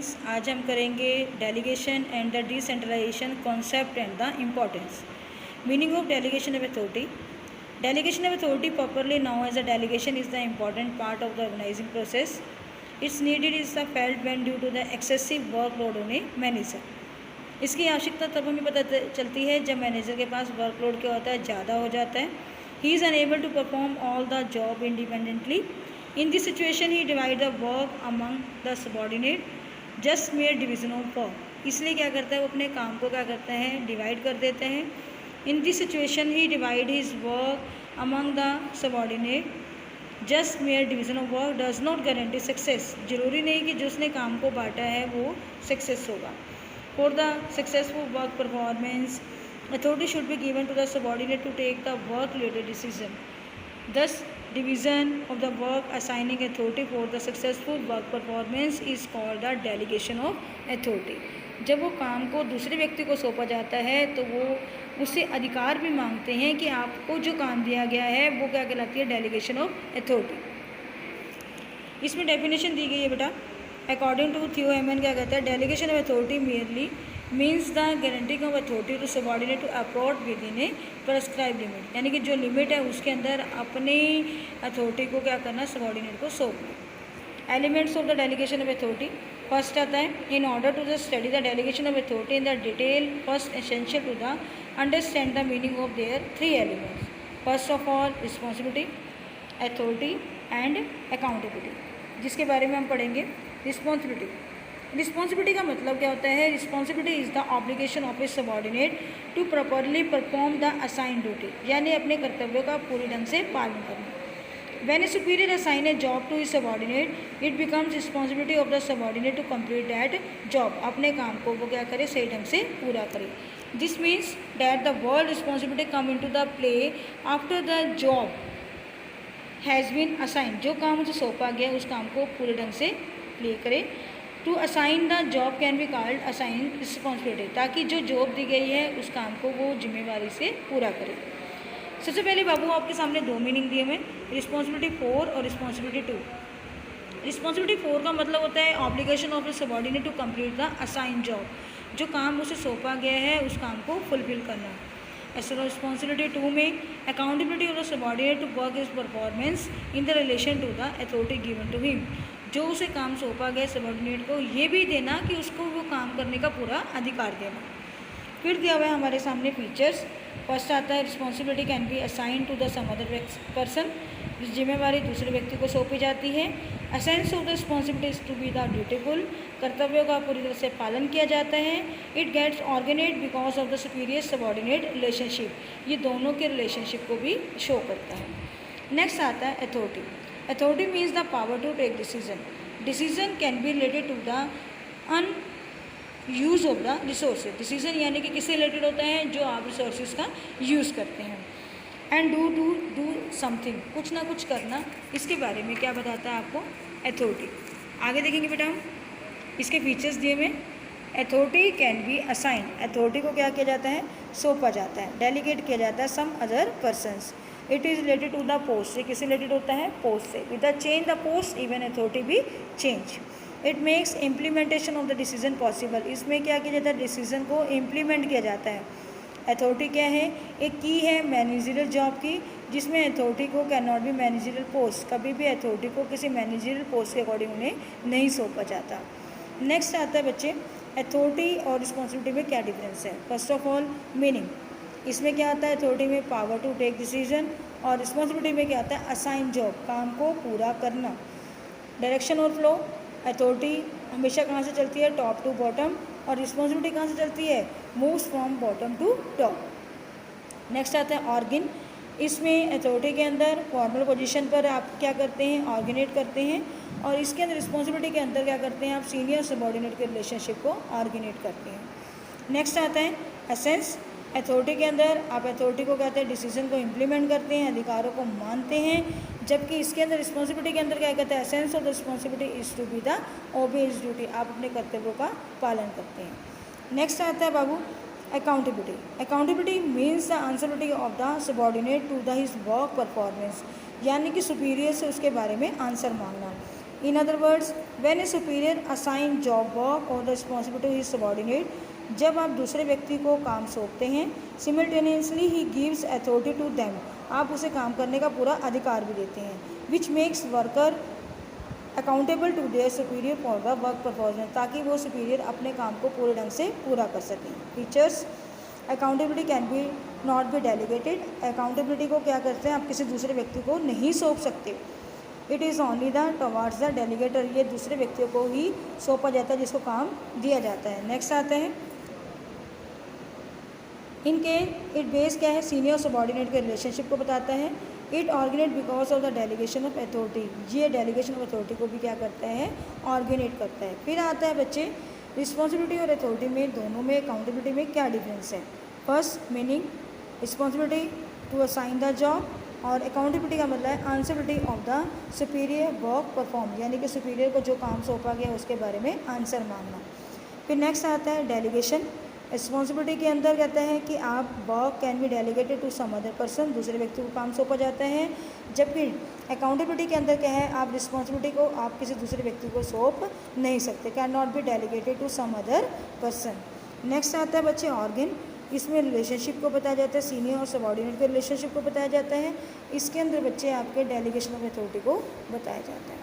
Students, आज हम करेंगे delegation and the decentralisation concept and the importance. Meaning of delegation of authority. Delegation of authority, properly known as a delegation, is the important part of the organizing process. Its needed is the felt when due to the excessive workload on a manager. इसकी आवश्यकता तब हमें पता चलती है जब manager के पास workload क्या होता है, ज़्यादा हो जाता है. He is enable to perform all the job independently. In this situation he divide the work among the subordinate just mere division of work. इसलिए क्या करता है, वो अपने काम को क्या करते हैं, डिवाइड कर देते हैं. इन this situation he divide his work among the subordinate. Just mere division of work does not guarantee success. ज़रूरी नहीं कि जो उसने काम को बांटा है वो सक्सेस होगा. For the successful work performance, authority should be given to the subordinate to take the work-related decision. Thus, division of the work assigning authority for the successful work performance is called the delegation of authority. जब वो काम को दूसरे व्यक्ति को सौंपा जाता है तो वो उससे अधिकार भी मांगते हैं कि आपको जो काम दिया गया है वो क्या कहलाती है, डेलीगेशन ऑफ अथॉरिटी. इसमें डेफिनेशन दी गई है बेटा. अकॉर्डिंग टू थियो हेमन क्या कहता है, delegation of authority merely means the granting of authority to subordinate to operate within a prescribe limit. यानी कि जो लिमिट है उसके अंदर अपनी अथॉरिटी को क्या करना, सबॉर्डिनेट को सौंपना. Elements of the delegation of authority. First आता है, in order to the study the delegation of authority in the detail, first essential to the understand the meaning of their three elements. First of all responsibility, authority and accountability, जिसके बारे में हम पढ़ेंगे. Responsibility. Responsibility का मतलब क्या होता है, responsibility is the obligation of a subordinate to properly perform the assign duty. यानी अपने कर्तव्यों का पूरी ढंग से पालन करना. When a superior assign a job to a subordinate, it becomes responsibility of the subordinate to complete that job. अपने काम को वो क्या करे, सही ढंग से पूरा करे. This means that the word responsibility come in to the play after the job has been assign. जो काम उसे सौंपा गया उस काम को पूरे ढंग से प्ले करे. To assign the job can be called assign responsibility, ताकि जो जॉब दी गई है उस काम को वो जिम्मेवारी से पूरा करे. सबसे पहले बाबू आपके सामने दो मीनिंग दिए हुए, रिस्पॉन्सिबिलिटी 4 और रिस्पॉन्सिबिलिटी 2. रिस्पॉन्सिबिलिटी 4 का मतलब होता है obligation of the subordinate to complete the assign job. जो काम उसे सौंपा गया है उस काम को फुलफिल करना. एज रिस्पॉन्सिबिलिटी 2 में accountability of the subordinate to work his performance in the relation to the authority given to him. जो उसे काम सौंपा गया सबॉर्डिनेट को ये भी देना कि उसको वो काम करने का पूरा अधिकार देना. फिर दिया हुआ है हमारे सामने फीचर्स. फर्स्ट आता है, responsibility can be assign to the some other person. जिम्मेवारी दूसरे व्यक्ति को सौंपी जाती है. Essence of the responsibility is to be the dutiful. कर्तव्यों का पूरी तरह से पालन किया जाता है. It gets organise because of the superior subordinate relationship. ये दोनों के रिलेशनशिप को भी शो करता है. नेक्स्ट आता है authority. Authority means the power to take decision. Decision can be related to the अन use of the resources. Decision यानी कि किससे रिलेटेड होता है, जो आप रिसोर्सेज का यूज़ करते हैं. एंड डू समथिंग, कुछ ना कुछ करना. इसके बारे में क्या बताता है आपको, अथॉरिटी. आगे देखेंगे बेटा हम इसके फीचर्स दिए हुए. Authority can be assign. Authority को क्या किया जाता है, सौंपा जाता है, डेलीगेट किया जाता है some other persons. It is related to the post. ये किससे रिलेटेड होता है, पोस्ट से. With the change the post even authority भी change. It makes implementation of the decision possible. इसमें क्या किया जाता है, डिसीजन को इम्प्लीमेंट किया जाता है. अथॉरिटी क्या है, एक की है मैनेजरियल जॉब की, जिसमें अथॉरिटी को can not B managerial post. कभी भी अथॉरिटी को किसी मैनेजरियल पोस्ट के अकॉर्डिंग उन्हें नहीं सौंपा जाता. नेक्स्ट आता है बच्चे, अथॉरिटी और रिस्पॉन्सिबिलिटी में क्या डिफरेंस है. First of all meaning. इसमें क्या आता है, अथॉरिटी में पावर टू टेक डिसीजन और रिस्पॉन्सिबिलिटी में क्या आता है, असाइन जॉब, काम को पूरा करना. डायरेक्शन और फ्लो. अथॉरिटी हमेशा कहाँ से चलती है, टॉप टू बॉटम, और रिस्पॉन्सिबिलिटी कहाँ से चलती है, moves from bottom to top. Next आता है ऑर्गन. इसमें अथॉरिटी के अंदर फॉर्मल पोजीशन पर आप क्या करते हैं, ऑर्गेनेट करते हैं, और इसके अंदर रिस्पॉन्सिबिलिटी के अंदर क्या करते हैं, आप सीनियर सबॉर्डिनेट के रिलेशनशिप को ऑर्गेनेट करते हैं. नेक्स्ट आता है एसेंस. अथॉरिटी के अंदर आप अथॉरिटी को कहते हैं डिसीजन को इम्प्लीमेंट करते हैं, अधिकारों को मानते हैं, जबकि इसके अंदर रिस्पॉन्सिबिलिटी के अंदर क्या कहते हैं, essence of the responsibility is to be the obey his duty. आप अपने कर्तव्यों का पालन करते हैं. नेक्स्ट आता है बाबू accountability. Accountability means the answerability of the subordinate to the his work performance. यानी कि सुपीरियर से उसके बारे में आंसर मांगना. In other words, when a superior assign job work और the responsibility to his subordinate, जब आप दूसरे व्यक्ति को काम सौंपते हैं, सिमिल्टेनियसली ही गिव्स अथॉरिटी टू देम, आप उसे काम करने का पूरा अधिकार भी देते हैं, which makes worker accountable to their superior for the work performance, ताकि वो सुपीरियर अपने काम को पूरे ढंग से पूरा कर सकें। Features, accountability can be not be delegated, accountability को क्या करते हैं, आप किसी दूसरे व्यक्ति को नहीं सौंप सकते। It is only the towards the delegator, ये दूसरे व्यक्तियों को ही सौंपा जाता है जिसको काम दिया जाता है। नेक्स्ट आता है इनके इट बेस क्या है, सीनियर सबॉर्डिनेट के रिलेशनशिप को बताता है। It originate because of the delegation of authority, ये डेलीगेशन ऑफ अथॉरिटी को भी क्या करता है, ऑर्गेनेट करता है। फिर आता है बच्चे रिस्पॉन्सिबिलिटी और अथॉरिटी में, दोनों में अकाउंटेबिलिटी में क्या डिफरेंस है। First meaning, responsibility to assign the job, और अकाउंटेबिलिटी का मतलब है answerability of the superior work perform, यानी कि सुपीरियर को जो काम सौंपा गया उसके बारे में आंसर मांगना। फिर नेक्स्ट आता है डेलीगेशन। रिस्पॉन्सिबिलिटी के अंदर कहता है कि आप work can be delegated to some other person, दूसरे व्यक्ति को काम सौंपा जाता है। जबकि अकाउंटेबिलिटी के अंदर क्या है, आप रिस्पॉन्सिबिलिटी को आप किसी दूसरे व्यक्ति को सौंप नहीं सकते, can not be delegated to some other person. Next आता है बच्चे ऑर्गन, इसमें रिलेशनशिप को बताया जाता है, सीनियर और सबॉर्डिनेट के रिलेशनशिप को बताया जाता है। इसके अंदर बच्चे आपके डेलीगेशन ऑफ अथॉरिटी को बताया जाता है।